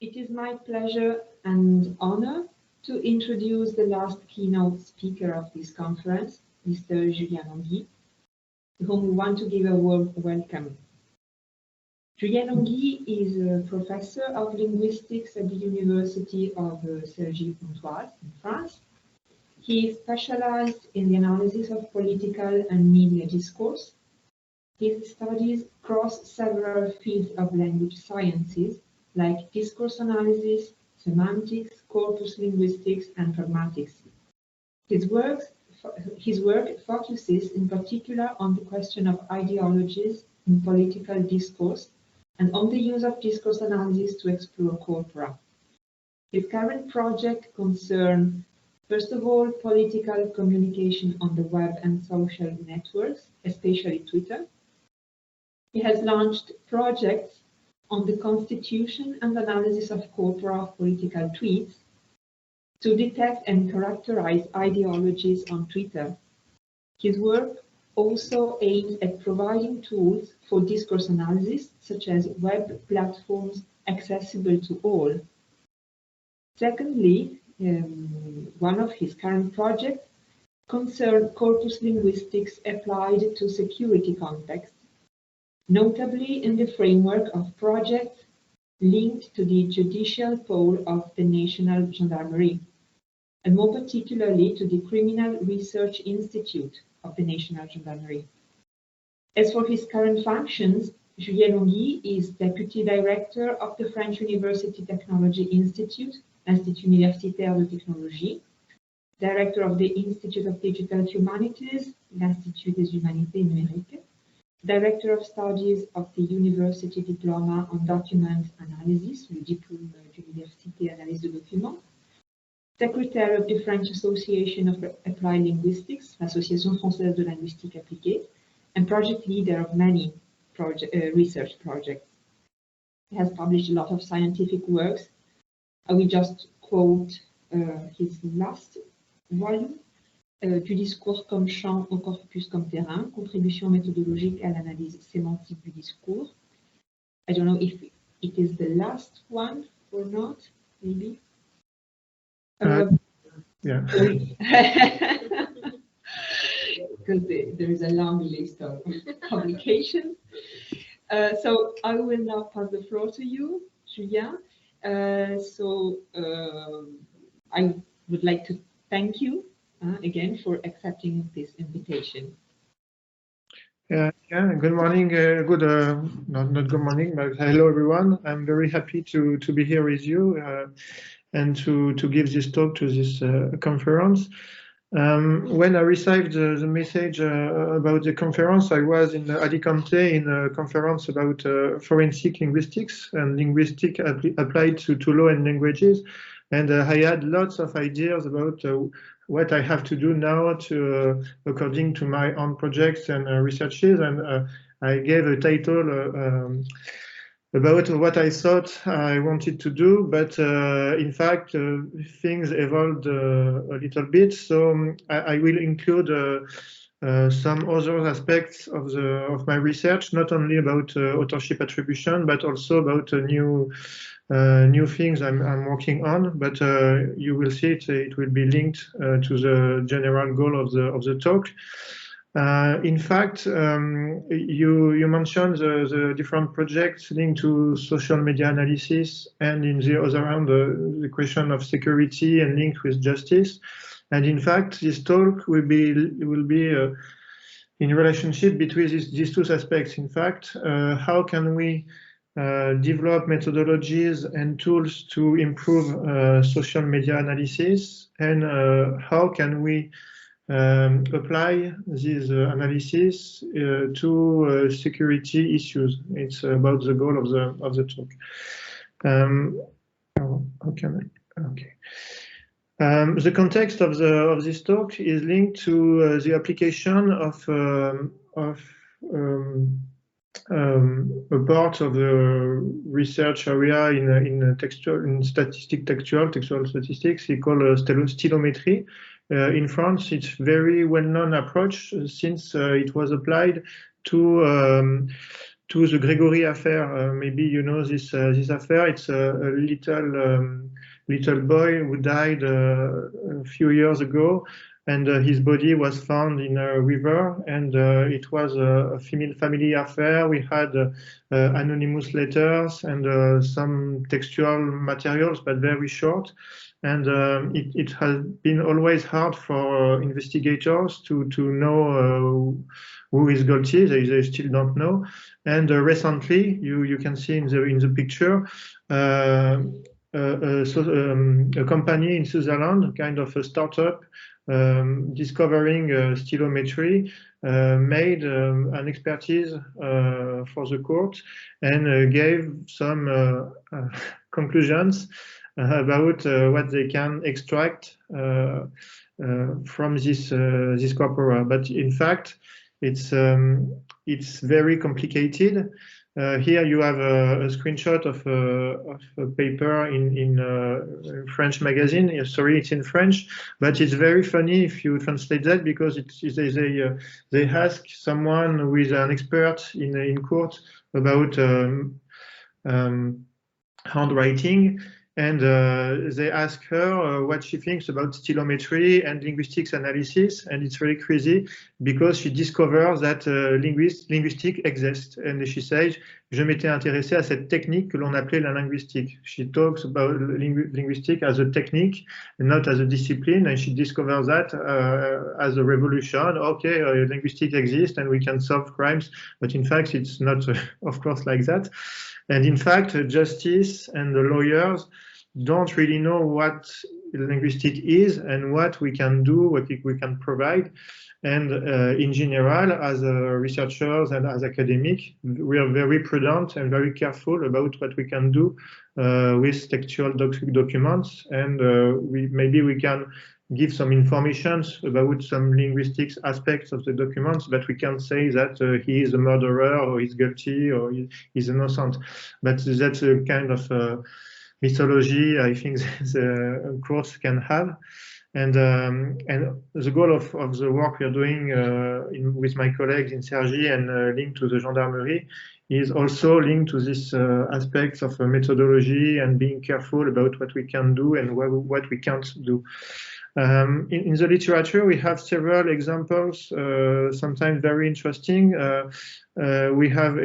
It is my pleasure and honor to introduce the last keynote speaker of this conference, Mr. Julien Longhi, to whom we want to give a warm welcome. Julien Longhi is a professor of linguistics at the University of Cergy-Pontoise in France. He specialized in the analysis of political and media discourse. His studies cross several fields of language sciences, like discourse analysis, semantics, corpus linguistics, and pragmatics. His work focuses in particular on the question of ideologies in political discourse and on the use of discourse analysis to explore corpora. His current project concerns, first of all, political communication on the web and social networks, especially Twitter. He has launched projects on the constitution and analysis of corpora of political tweets to detect and characterize ideologies on Twitter. His work also aims at providing tools for discourse analysis, such as web platforms accessible to all. Secondly, one of his current projects concerns corpus linguistics applied to security contexts, notably in the framework of projects linked to the judicial pole of the National Gendarmerie, and more particularly to the Criminal Research Institute of the National Gendarmerie. As for his current functions, Julien Longhi is Deputy Director of the French University Technology Institute, Institut Universitaire de Technologie, Director of the Institute of Digital Humanities, l'Institut des Humanités Numériques, Director of Studies of the University Diploma on Document Analysis, le diplôme d'Université Analyse de Documents, Secretary of the French Association of Applied Linguistics, l'Association Française de Linguistique Appliquée, and project leader of many research projects. He has published a lot of scientific works. I will just quote his last volume, du discours comme champ au corpus comme terrain, contribution méthodologique à l'analyse sémantique du discours. I don't know if it is the last one or not, maybe. Yeah. Because there is a long list of publications. So I will now pass the floor to you, Julien. I would like to thank you again for accepting this invitation. Yeah, good morning, not good morning, but hello everyone. I'm very happy to be here with you and to give this talk to this conference. When I received the message about the conference, I was in Alicante in a conference about forensic linguistics and linguistic applied to law and languages. And I had lots of ideas about what I have to do now to, according to my own projects and researches. And I gave a title about what I thought I wanted to do, but in fact, things evolved a little bit. So I will include some other aspects of my research, not only about authorship attribution, but also about new things I'm working on. But you will see it will be linked to the general goal of the talk. In fact, you mentioned the different projects linked to social media analysis, and in the other hand, the question of security and linked with justice. And in fact, this talk will be in relationship between these two aspects. In fact, how can we develop methodologies and tools to improve social media analysis, and how can we apply this analysis to security issues? It's about the goal of the talk. How can I? Okay. The context of this talk is linked to the application of a part of the research area in textual statistics. We call stylometry. In France, it's very well-known approach since it was applied to to the Gregory affair. Maybe you know this affair. It's a little boy who died a few years ago, and his body was found in a river, and it was a female family affair. We had anonymous letters and some textual materials, but very short. And it has been always hard for investigators to know who is guilty. They still don't know. And recently, you can see in the picture, a company in Switzerland, kind of a startup, discovering stylometry, made an expertise for the court and gave some conclusions about what they can extract from this corpora. But in fact, it's very complicated. Here you have a screenshot of a paper in a French magazine. Sorry, it's in French, but it's very funny if you translate that, because they ask someone who is an expert in court about handwriting, and they ask her what she thinks about stylometry and linguistics analysis, and it's really crazy because she discovers that linguistic exists, and she says, je m'étais intéressée à cette technique que l'on appelait la linguistique. She talks about linguistic as a technique, not as a discipline, and she discovers that as a revolution. Okay, linguistic exists and we can solve crimes, but in fact it's not, of course, like that. And in fact, justice and the lawyers don't really know what linguistic is and what we can do, what we can provide. And in general, as researchers and as academics, we are very prudent and very careful about what we can do with textual documents. And maybe we can give some information about some linguistics aspects of the documents, but we can't say that he is a murderer or he's guilty or he's innocent. But that's a kind of mythology I think the course can have. And the goal of the work we are doing with my colleagues in Cergy and linked to the gendarmerie is also linked to this aspects of methodology and being careful about what we can do and what we can't do. In the literature, we have several examples, sometimes very interesting. We have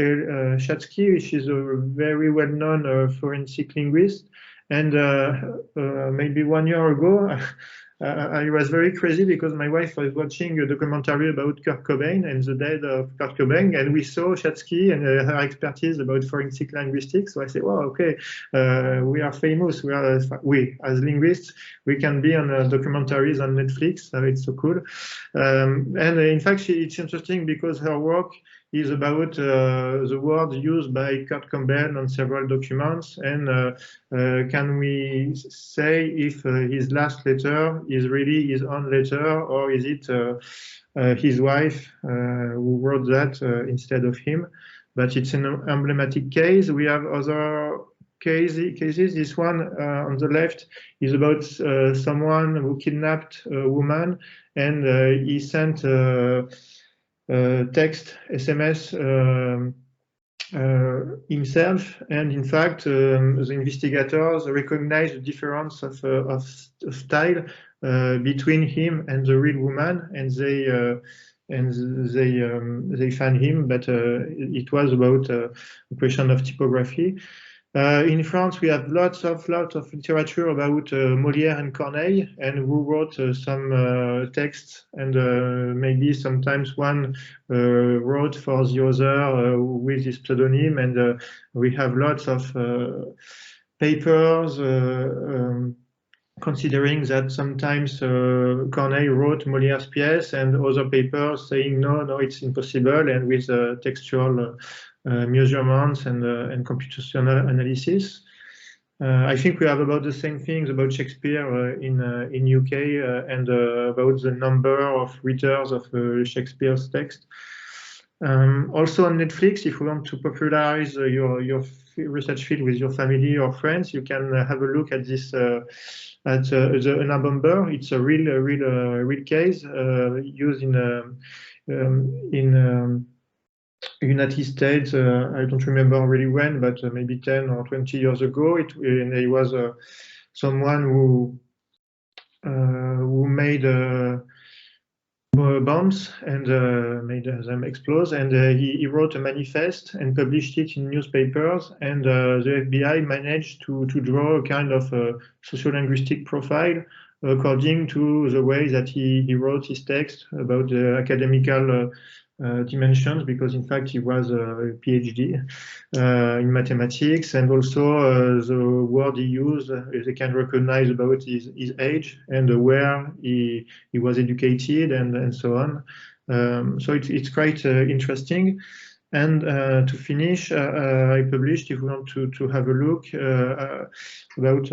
Shatsky, which is a very well-known forensic linguist. And maybe 1 year ago, I was very crazy because my wife was watching a documentary about Kurt Cobain and the death of Kurt Cobain, and we saw Shatsky and her expertise about forensic linguistics. So I said, "Well, okay, we are famous. We as linguists, we can be on documentaries on Netflix. So it's so cool." And in fact, it's interesting because her work is about the word used by Kurt Cobain on several documents, and can we say if his last letter is really his own letter, or is it his wife who wrote that instead of him? But it's an emblematic case. We have other cases. This one on the left is about someone who kidnapped a woman, and he sent text, SMS himself, and in fact the investigators recognize the difference of style between him and the real woman, and they find him, but it was about a question of typography. In France, we have lots of literature about Molière and Corneille, and who wrote some texts, and maybe sometimes one wrote for the other with his pseudonym, and we have lots of papers considering that sometimes Corneille wrote Molière's pièce, and other papers saying no, it's impossible, and with textual measurements and computational analysis. I think we have about the same things about Shakespeare in UK and about the number of readers of Shakespeare's text. Also on Netflix, if you want to popularize your research field with your family or friends, you can have a look at this at the Unabomber. It's a real case used in United States. I don't remember really when, but maybe 10 or 20 years ago. And he was someone who made bombs and made them explode. And he wrote a manifest and published it in newspapers. And the FBI managed to draw a kind of sociolinguistic profile according to the way that he wrote his text about the academical dimensions, because in fact he was a PhD in mathematics, and also the word he used, they can recognize about his age and where he was educated and so on. So it's quite interesting. And to finish, I published, if we want to have a look, about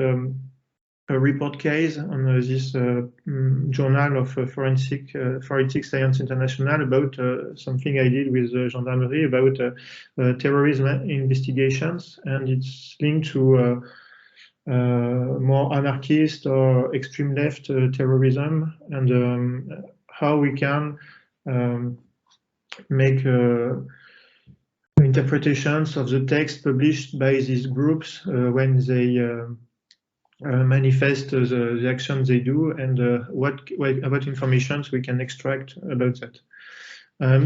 a report case on this journal of Forensic Science International about something I did with gendarmerie about terrorism investigations, and it's linked to more anarchist or extreme left terrorism, and how we can make interpretations of the text published by these groups when they manifest the actions they do, and what information we can extract about that.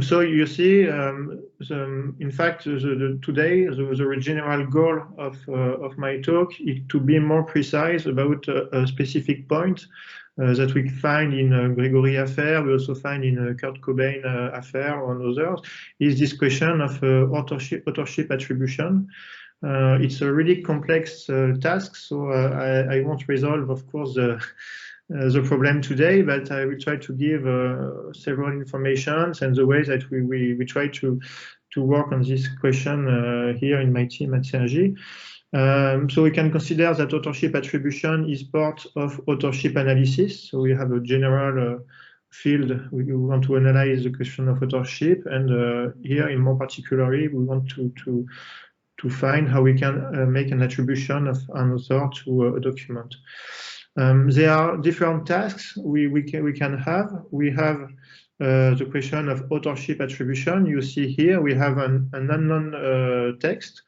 So you see, in fact, today the general goal of my talk is to be more precise about a specific point that we find in Gregory affair, we also find in Kurt Cobain affair and others, is this question of authorship attribution. It's a really complex task, so I won't resolve, of course, the problem today, but I will try to give several informations and the way that we try to work on this question here in my team at CLAVIER. So we can consider that authorship attribution is part of authorship analysis. So we have a general field, we want to analyze the question of authorship, and here in more particularly, we want to find how we can make an attribution of an author to a document. There are different tasks we can have. We have the question of authorship attribution. You see here we have an unknown text,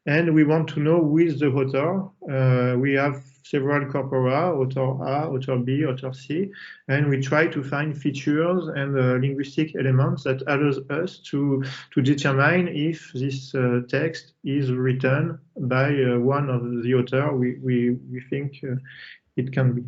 and we want to know who is the author. We have several corpora, author A, author B, author C, and we try to find features and linguistic elements that allows us to determine if this text is written by one of the author we think it can be.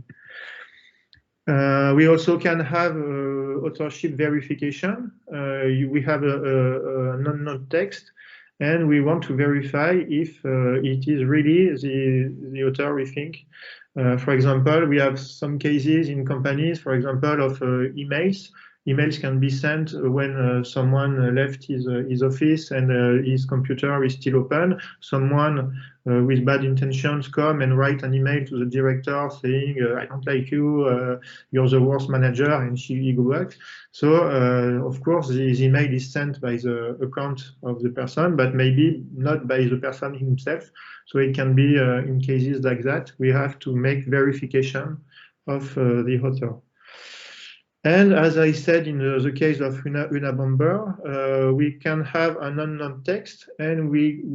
We also can have authorship verification. We have an unknown text, and we want to verify if it is really the author we think. For example, we have some cases in companies, for example, of emails. Emails can be sent when someone left his office and his computer is still open. Someone with bad intentions come and write an email to the director saying, I don't like you, you're the worst manager, and he goes back. So, of course, this email is sent by the account of the person, but maybe not by the person himself. So it can be, in cases like that, we have to make verification of the author. And as I said, in the case of Una Bomber, we can have an unknown text, and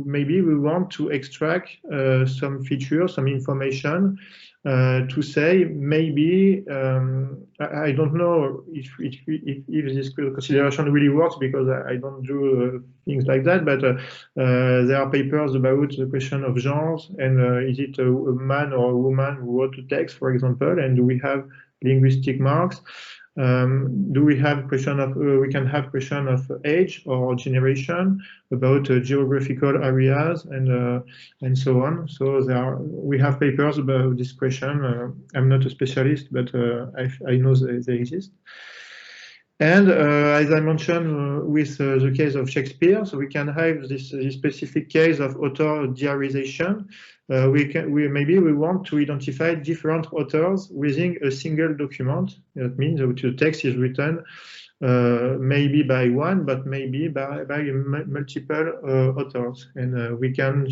maybe we want to extract some features, some information to say maybe, I don't know if this consideration really works, because I don't do things like that, but there are papers about the question of genres, and is it a man or a woman who wrote the text, for example, and do we have linguistic marks? Do we have question of we can have question of age or generation, about geographical areas, and so on. So we have papers about this question. I'm not a specialist, but I know they exist. And as I mentioned with the case of Shakespeare, so we can have this specific case of author diarization. Maybe we want to identify different authors within a single document. That means that the text is written maybe by one, but maybe by multiple authors, and we can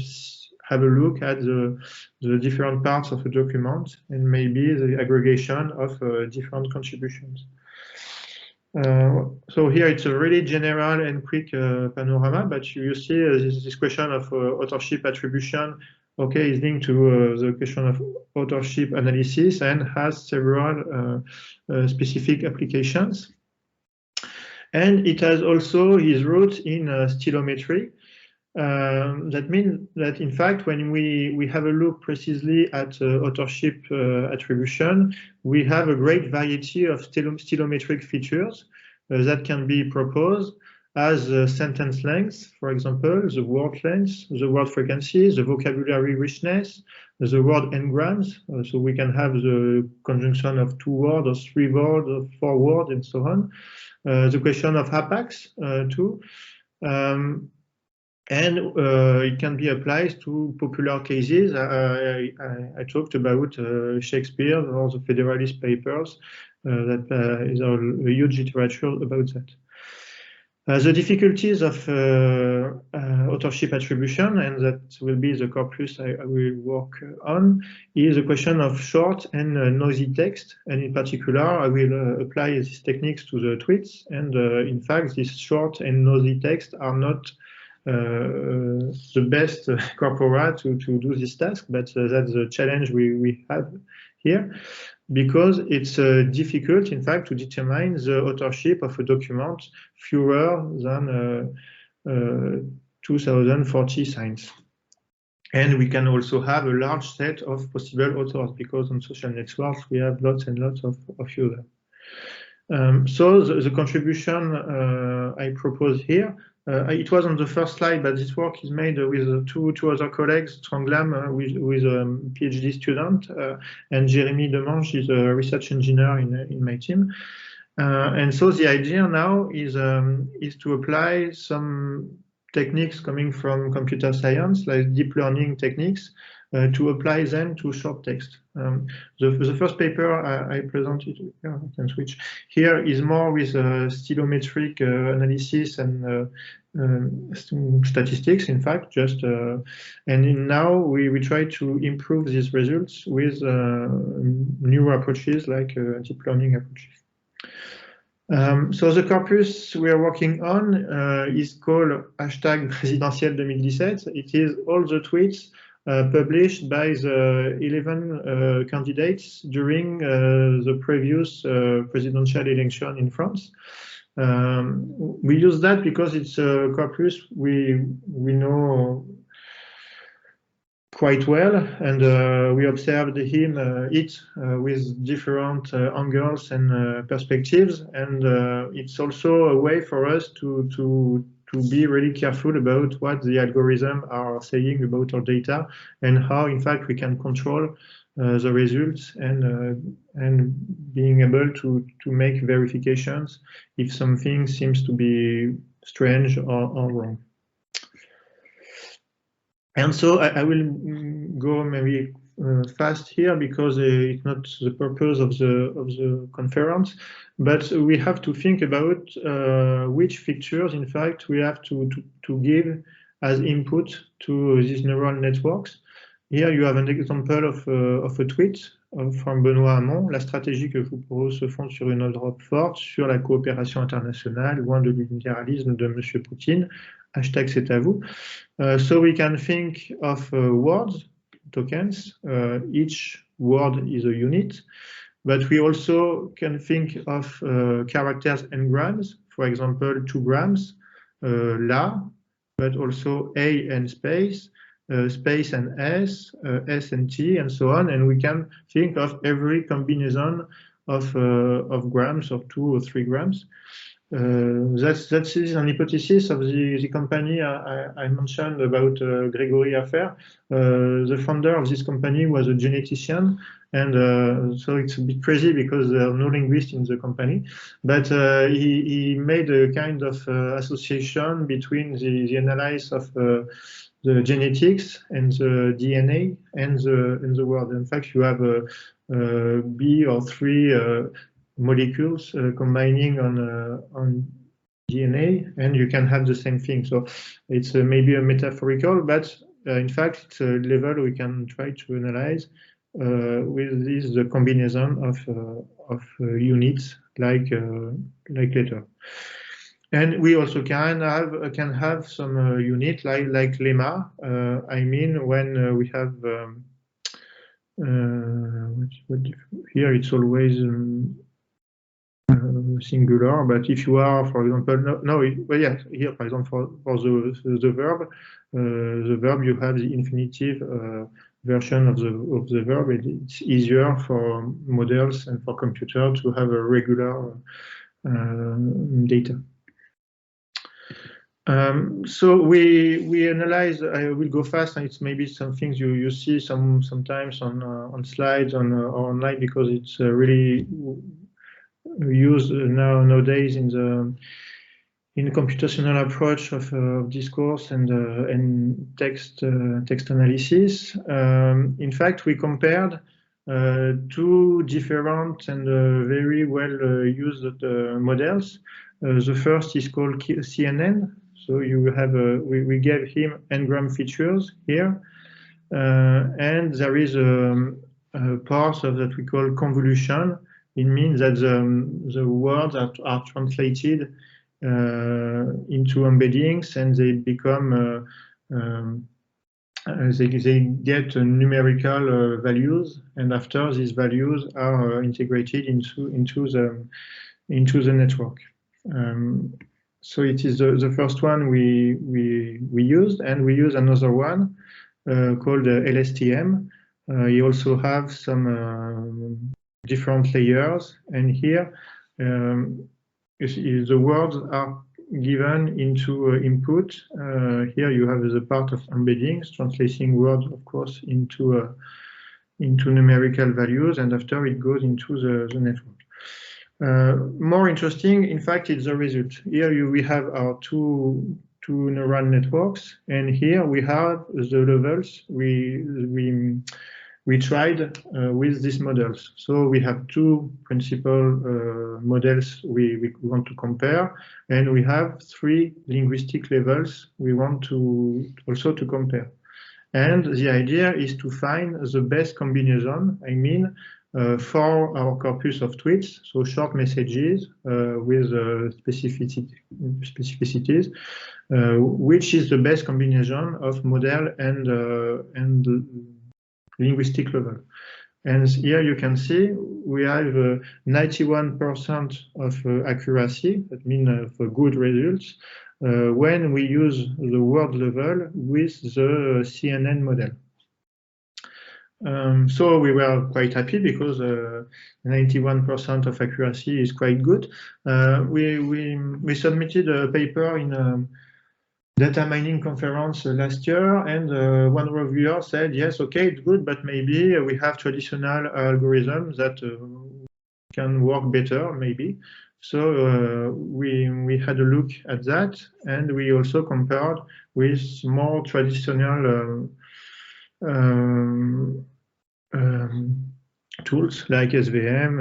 have a look at the different parts of a document and maybe the aggregation of different contributions. So here it's a really general and quick panorama, but you see this question of authorship attribution, okay, is linked to the question of authorship analysis and has several specific applications. And it has also his roots in stylometry. That means that, in fact, when we have a look precisely at authorship attribution, we have a great variety of stylometric features that can be proposed as sentence length, for example, the word length, the word frequency, the vocabulary richness, the word n-grams. So we can have the conjunction of 2 words, or 3 words, or 4 words, and so on. The question of hapax too. And it can be applied to popular cases. I talked about Shakespeare or the Federalist Papers. That is a huge literature about that. The difficulties of authorship attribution, and that will be the corpus I will work on, is a question of short and noisy text. And in particular, I will apply these techniques to the tweets. And in fact, these short and noisy texts are not the best corpora to do this task, but that's the challenge we have here, because it's difficult, in fact, to determine the authorship of a document fewer than 2040 signs. And we can also have a large set of possible authors, because on social networks we have lots and lots of users. So the contribution I propose here, it was on the first slide, but this work is made with two other colleagues, Trang Lam, with a PhD student, and Jeremy Demange is a research engineer in my team. And so the idea now is to apply some techniques coming from computer science, like deep learning techniques, to apply them to short text. The first paper I presented, I can switch, here is more with stylometric analysis and statistics, in fact, just and now we try to improve these results with new approaches like deep learning approaches. So the corpus we are working on is called #présidentielle2017. It is all the tweets published by the 11 candidates during the previous presidential election in France. We use that because it's a corpus we know quite well, and we observed it with different angles and perspectives, and it's also a way for us to be really careful about what the algorithms are saying about our data, and how, in fact, we can control the results and being able to make verifications if something seems to be strange or wrong. And so I will go maybe fast here, because it's not the purpose of the conference, but we have to think about which features, in fact, we have to give as input to these neural networks. Here you have an example of a tweet from Benoît Hamon. La stratégie que je vous propose se fonde sur une Europe forte, sur la coopération internationale, loin de l'unilatéralisme de M. Poutine. Hashtag c'est à vous. So we can think of words, tokens. Each word is a unit, but we also can think of characters and grams. For example, 2 grams, la, but also a and space, space and s, s and t, and so on. And we can think of every combination of grams, of 2 or 3 grams. That is an hypothesis of the company I mentioned about Gregory Affair. The founder of this company was a geneticien, and so it's a bit crazy because there are no linguists in the company. But he made a kind of association between the analysis of the genetics and the DNA and the word. In fact, you have B or 3 molecules combining on DNA, and you can have the same thing. So it's maybe a metaphorical, but in fact, it's a level we can try to analyze with the combination of units like later. And we also can have some unit like lemma. I mean, when we have here it's always singular, but if you are, for example, well, yeah, here, for example, for the verb, you have the infinitive version of the verb. It's easier for models and for computer to have a regular data. So we analyze. I will go fast, and it's maybe some things you see sometimes on slides or online, because it's really used nowadays in the computational approach of discourse and text analysis. In fact, we compared two different and very well used models. The first is called CNN. So you have we gave him n-gram features here, and there is a part of that we call convolution. It means that the words are translated into embeddings, and they become they get numerical values, and after these values are integrated into the network. So it is the first one we used, and we use another one called LSTM. You also have some different layers, and here the words are given into input. Here you have the part of embeddings, translating words, of course, into numerical values, and after it goes into the network. More interesting, in fact, it's the result. Here we have our two neural networks, and here we have the levels we tried with these models. So we have two principal models we want to compare, and we have three linguistic levels we want to also to compare. And the idea is to find the best combination, I mean, for our corpus of tweets, so short messages with specificities, which is the best combination of model and linguistic level. And here you can see we have 91% of accuracy, that means for good results, when we use the word level with the CNN model. So we were quite happy because 91% of accuracy is quite good. We submitted a paper in a data mining conference last year, and one reviewer said, yes, okay, it's good, but maybe we have traditional algorithms that can work better, maybe. So we had a look at that, and we also compared with more traditional tools like SVM,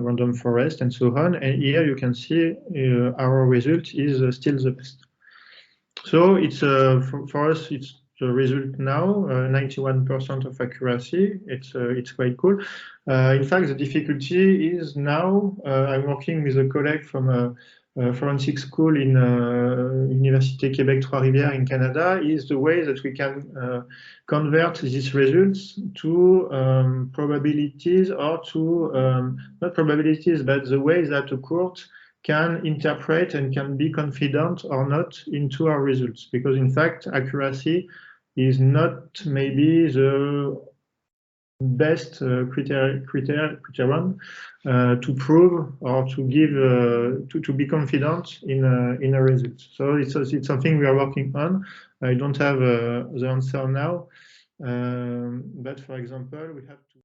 random forest, and so on. And here you can see our result is still the best. So it's for us, it's the result now, 91% of accuracy. It's quite cool. In fact, the difficulty is now I'm working with a colleague from a forensic school in Université Québec Trois-Rivières in Canada, is the way that we can convert these results to probabilities, or to not probabilities, but the way that a court can interpret and can be confident or not into our results. Because in fact, accuracy is not maybe the best criterion to prove or to give to be confident in a result. So it's something we are working on. I don't have the answer now, but for example, we have to